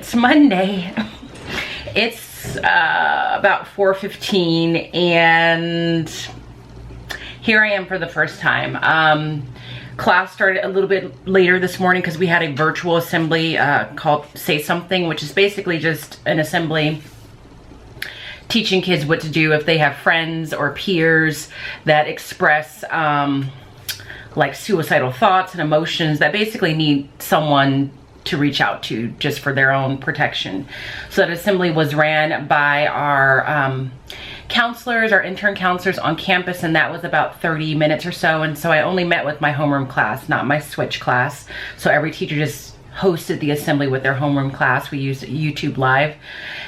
It's Monday. It's about 4:15 and here I am for the first time. Class started a little bit later this morning because we had a virtual assembly called Say Something, which is basically just an assembly teaching kids what to do if they have friends or peers that express like suicidal thoughts and emotions that basically need someone to reach out to just for their own protection. So that assembly was ran by our counselors, our intern counselors on campus, and that was about 30 minutes or so. And so I only met with my homeroom class, not my switch class. So every teacher just hosted the assembly with their homeroom class. We used YouTube Live.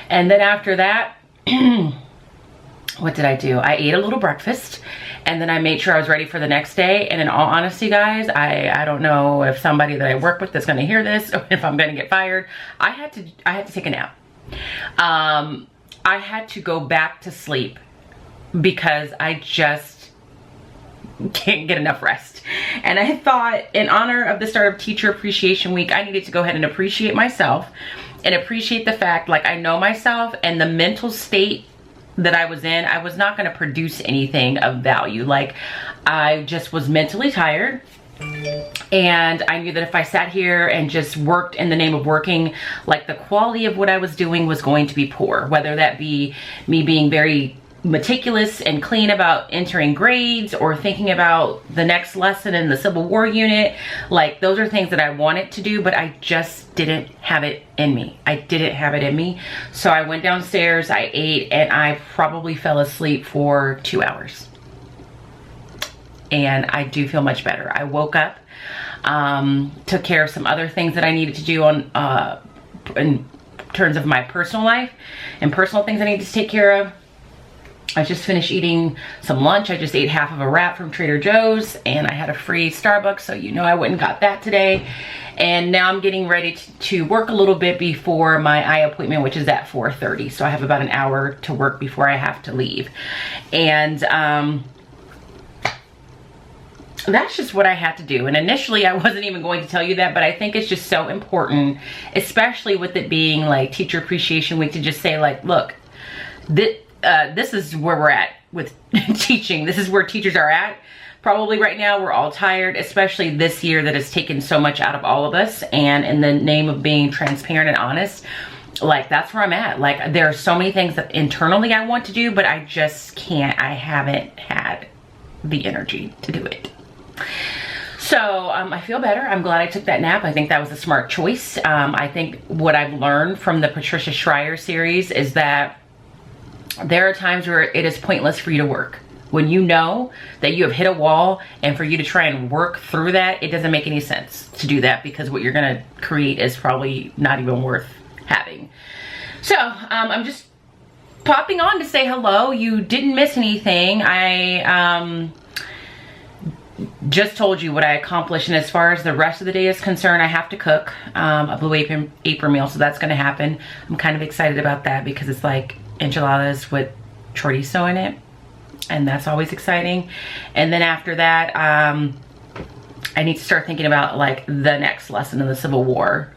And then after that, what did I do? I ate a little breakfast and then I made sure I was ready for the next day. And in all honesty, guys, I don't know if somebody that I work with is going to hear this or if I'm going to get fired. I had to take a nap. I had to go back to sleep because I just can't get enough rest. And I thought, in honor of the start of Teacher Appreciation Week, I needed to go ahead and appreciate myself and appreciate the fact, like, I know myself and the mental state that I was in. I was not going to produce anything of value. Like, I just was mentally tired. And I knew that if I sat here and just worked in the name of working, like, the quality of what I was doing was going to be poor. Whether that be me being very meticulous and clean about entering grades or thinking about the next lesson in the Civil War unit. Like, those are things that I wanted to do, but I just didn't have it in me. I didn't have it in me. So I went downstairs, I ate, and I probably fell asleep for 2 hours. And I do feel much better. I woke up, took care of some other things that I needed to do on in terms of my personal life and personal things I need to take care of. I just finished eating some lunch. I just ate half of a wrap from Trader Joe's and I had a free Starbucks, so you know I went and got that today. And now I'm getting ready to work a little bit before my eye appointment, which is at 4:30. So I have about an hour to work before I have to leave. And that's just what I had to do. And initially I wasn't even going to tell you that, but I think it's just so important, especially with it being like Teacher Appreciation Week, to just say, like, look, this is where we're at with teaching. This is where teachers are at. Probably right now we're all tired, especially this year that has taken so much out of all of us. And in the name of being transparent and honest, like, that's where I'm at. Like, there are so many things that internally I want to do, but I just can't. I haven't had the energy to do it. So I feel better. I'm glad I took that nap. I think that was a smart choice. I think what I've learned from the Patricia Schreier series is that there are times where it is pointless for you to work. When you know that you have hit a wall, and for you to try and work through that, it doesn't make any sense to do that, because what you're going to create is probably not even worth having. So I'm just popping on to say hello. You didn't miss anything. I just told you what I accomplished, and as far as the rest of the day is concerned, I have to cook a Blue Apron meal, so that's going to happen. I'm kind of excited about that because it's like enchiladas with chorizo in it, and that's always exciting. And then after that, I need to start thinking about, like, the next lesson in the Civil War.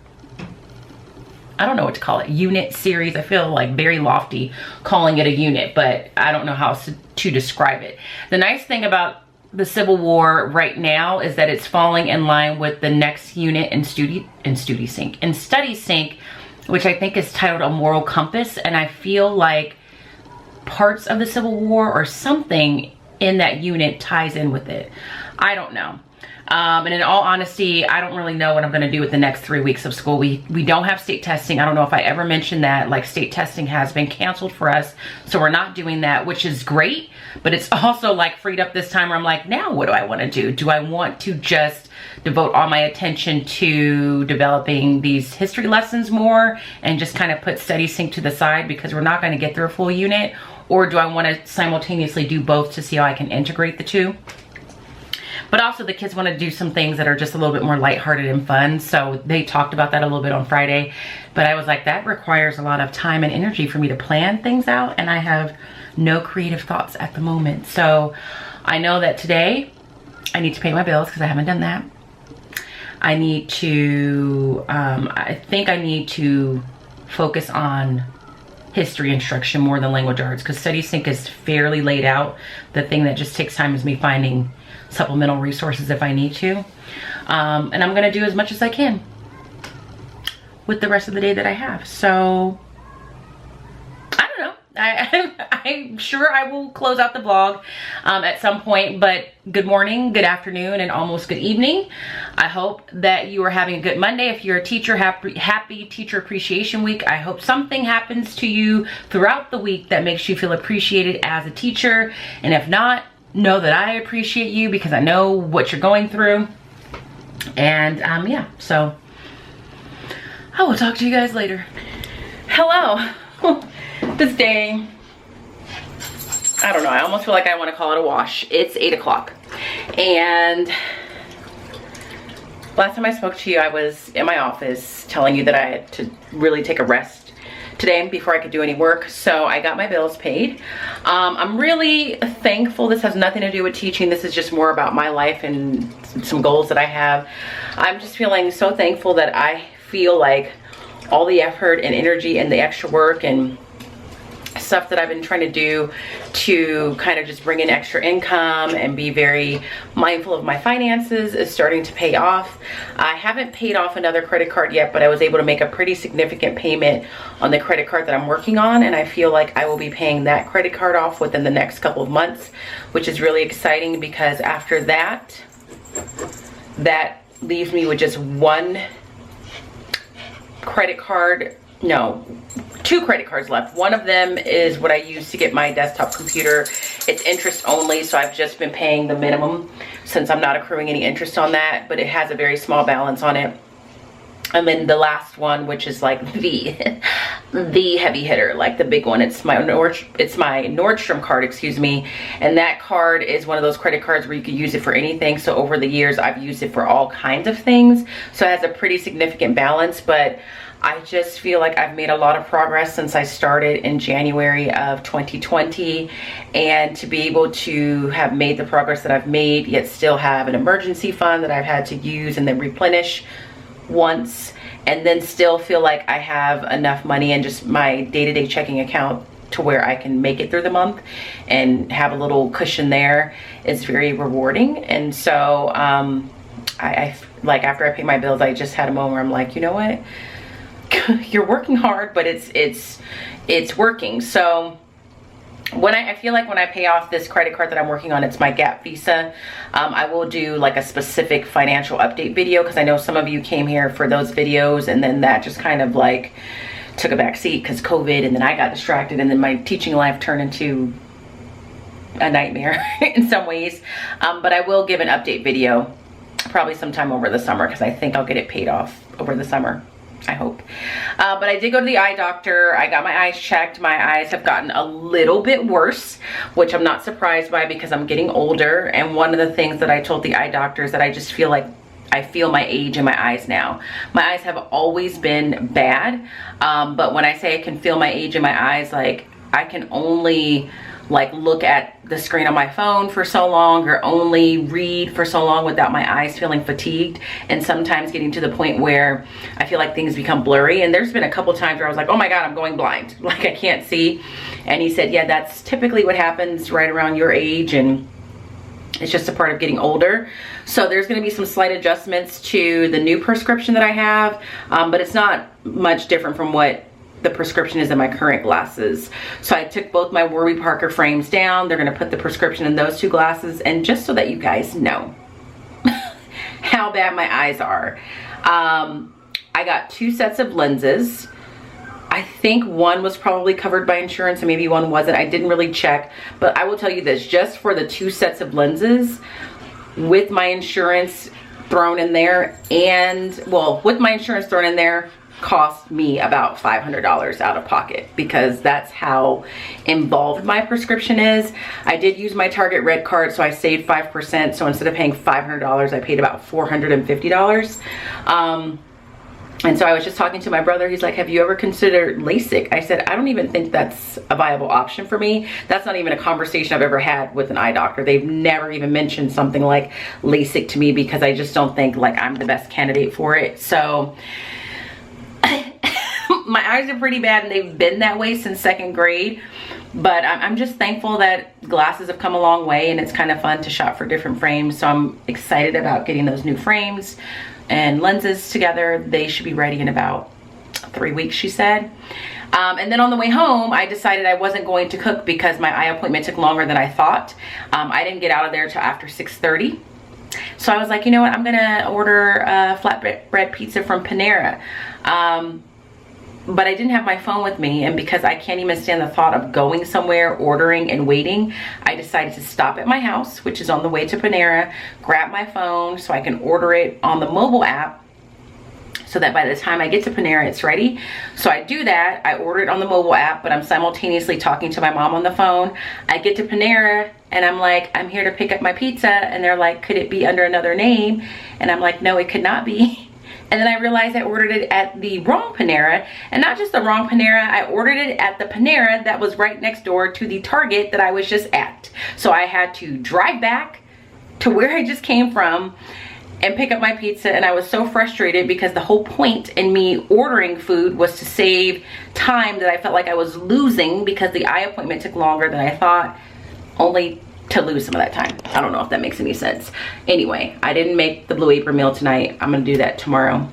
I don't know what to call it. Unit series. I feel like very lofty calling it a unit, but I don't know how to describe it. The nice thing about the Civil War right now is that it's falling in line with the next unit in Study Sync, which I think is titled A Moral Compass. And I feel like parts of the Civil War or something in that unit ties in with it. I don't know. And in all honesty, I don't really know what I'm going to do with the next 3 weeks of school. We don't have state testing. I don't know if I ever mentioned that. Like, state testing has been canceled for us, so we're not doing that, which is great. But it's also like freed up this time where I'm like, now what do I want to do? Do I want to just devote all my attention to developing these history lessons more and just kind of put Study Sync to the side because we're not going to get through a full unit? Or do I want to simultaneously do both to see how I can integrate the two? But also the kids want to do some things that are just a little bit more lighthearted and fun. So they talked about that a little bit on Friday. But I was like, that requires a lot of time and energy for me to plan things out. And I have no creative thoughts at the moment. So I know that today I need to pay my bills because I haven't done that. I need to, I think I need to focus on history instruction more than language arts, because Study Sync is fairly laid out. The thing that just takes time is me finding supplemental resources if I need to. And I'm gonna do as much as I can with the rest of the day that I have. So I don't know. I'm sure I will close out the vlog at some point, but good morning, good afternoon, and almost good evening. I hope that you are having a good Monday. If you're a teacher, happy Teacher Appreciation Week. I hope something happens to you throughout the week that makes you feel appreciated as a teacher. And if not, know that I appreciate you because I know what you're going through. And yeah, so I will talk to you guys later. Hello. This day, I don't know, I almost feel like I want to call it a wash. It's 8 o'clock. And last time I spoke to you, I was in my office telling you that I had to really take a rest today before I could do any work. So I got my bills paid. I'm really thankful. This has nothing to do with teaching. This is just more about my life and some goals that I have. I'm just feeling so thankful that I feel like all the effort and energy and the extra work and stuff that I've been trying to do to kind of just bring in extra income and be very mindful of my finances is starting to pay off. I haven't paid off another credit card yet, but I was able to make a pretty significant payment on the credit card that I'm working on, and I feel like I will be paying that credit card off within the next couple of months, which is really exciting because after that, that leaves me with just one credit card, no, 2 credit cards left. One of them is what I use to get my desktop computer. It's interest only, so I've just been paying the minimum since I'm not accruing any interest on that, but it has a very small balance on it. And then the last one, which is like the heavy hitter, like the big one, it's my Nordstrom card, excuse me. And that card is one of those credit cards where you can use it for anything. So over the years, I've used it for all kinds of things. So it has a pretty significant balance, but I just feel like I've made a lot of progress since I started in January of 2020, and to be able to have made the progress that I've made, yet still have an emergency fund that I've had to use and then replenish once, and then still feel like I have enough money in just my day-to-day checking account to where I can make it through the month and have a little cushion there is very rewarding. And so I like, after I pay my bills, I just had a moment where I'm like, you know what? You're working hard, but it's working. So when I feel like when I pay off this credit card that I'm working on, it's my Gap Visa. I will do like a specific financial update video because I know some of you came here for those videos, and then that just kind of like took a back seat because COVID, and then I got distracted, and then my teaching life turned into a nightmare in some ways. But I will give an update video probably sometime over the summer because I think I'll get it paid off over the summer. I hope. But I did go to the eye doctor. I got my eyes checked. My eyes have gotten a little bit worse, which I'm not surprised by because I'm getting older. And one of the things that I told the eye doctor is that I just feel like I feel my age in my eyes now. My eyes have always been bad. But when I say I can feel my age in my eyes, like I can only like look at the screen on my phone for so long, or only read for so long without my eyes feeling fatigued, and sometimes getting to the point where I feel like things become blurry. And there's been a couple times where I was like, oh my God, I'm going blind, like I can't see. And he said, yeah, that's typically what happens right around your age, and it's just a part of getting older. So there's going to be some slight adjustments to the new prescription that I have, but it's not much different from what the prescription is in my current glasses. So I took both my Warby Parker frames down. They're gonna put the prescription in those 2 glasses. And just so that you guys know how bad my eyes are, I got 2 sets of lenses. I think one was probably covered by insurance and maybe one wasn't. I didn't really check, but I will tell you this, just for the 2 sets of lenses with my insurance thrown in there, and well, with my insurance thrown in there, cost me about $500 out of pocket because that's how involved my prescription is. I did use my Target Red card, so I saved 5%. So instead of paying $500, I paid about $450. And so I was just talking to my brother. He's like, have you ever considered LASIK? I said, I don't even think that's a viable option for me. That's not even a conversation I've ever had with an eye doctor. They've never even mentioned something like LASIK to me because I just don't think like I'm the best candidate for it. So my eyes are pretty bad, and they've been that way since 2nd grade. But I'm just thankful that glasses have come a long way, and it's kind of fun to shop for different frames. So I'm excited about getting those new frames and lenses together. They should be ready in about 3 weeks, she said. And then on the way home, I decided I wasn't going to cook because my eye appointment took longer than I thought. I didn't get out of there till after 6:30. So I was like, you know what, I'm gonna order a flatbread pizza from Panera. But I didn't have my phone with me, and because I can't even stand the thought of going somewhere, ordering and waiting, I decided to stop at my house, which is on the way to Panera, grab my phone so I can order it on the mobile app, so that by the time I get to Panera, it's ready. So I do that, I order it on the mobile app, but I'm simultaneously talking to my mom on the phone. I get to Panera, and I'm like, I'm here to pick up my pizza, and they're like, could it be under another name? And I'm like, no, it could not be. And then I realized I ordered it at the wrong Panera, and not just the wrong Panera, I ordered it at the Panera that was right next door to the Target that I was just at. So I had to drive back to where I just came from and pick up my pizza, and I was so frustrated because the whole point in me ordering food was to save time that I felt like I was losing because the eye appointment took longer than I thought, only to lose some of that time. I don't know if that makes any sense. Anyway, I didn't make the Blue Apron meal tonight. I'm gonna do that tomorrow.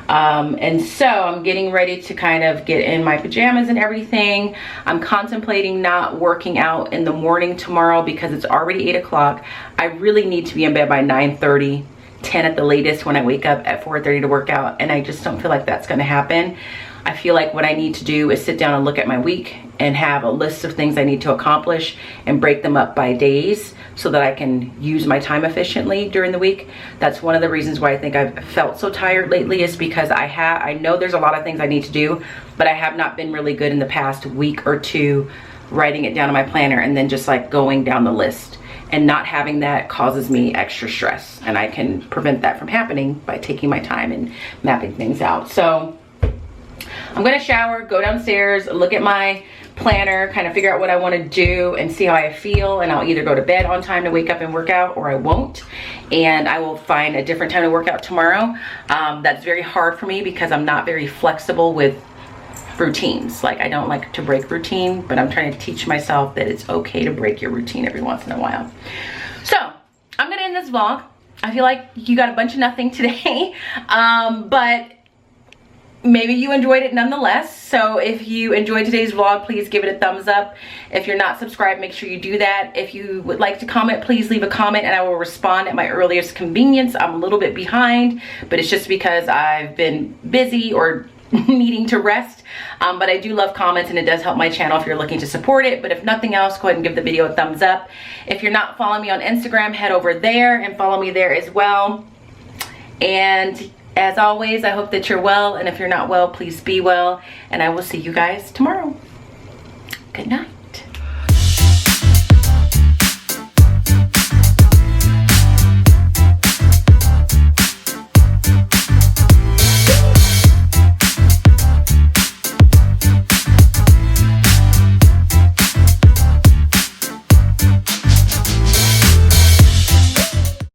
And so I'm getting ready to kind of get in my pajamas and everything. I'm contemplating not working out in the morning tomorrow because it's already 8 o'clock. I really need to be in bed by 9:30, 10 at the latest when I wake up at 4:30 to work out, and I just don't feel like that's gonna happen. I feel like what I need to do is sit down and look at my week and have a list of things I need to accomplish and break them up by days so that I can use my time efficiently during the week. That's one of the reasons why I think I've felt so tired lately, is because I know there's a lot of things I need to do, but I have not been really good in the past week or two writing it down in my planner and then just like going down the list. And not having that causes me extra stress, and I can prevent that from happening by taking my time and mapping things out. So I'm gonna shower, go downstairs, look at my planner, kind of figure out what I want to do and see how I feel, and I'll either go to bed on time to wake up and work out, or I won't, and I will find a different time to work out tomorrow. That's very hard for me because I'm not very flexible with routines. Like, I don't like to break routine, but I'm trying to teach myself that it's okay to break your routine every once in a while. So I'm gonna end this vlog. I feel like you got a bunch of nothing today, but maybe you enjoyed it nonetheless. So if you enjoyed today's vlog, please give it a thumbs up. If you're not subscribed, make sure you do that. If you would like to comment, please leave a comment and I will respond at my earliest convenience. I'm a little bit behind, but it's just because I've been busy or needing to rest. But I do love comments, and it does help my channel if you're looking to support it. But if nothing else, go ahead and give the video a thumbs up. If you're not following me on Instagram, head over there and follow me there as well. And as always, I hope that you're well, and if you're not well, please be well, and I will see you guys tomorrow. Good night.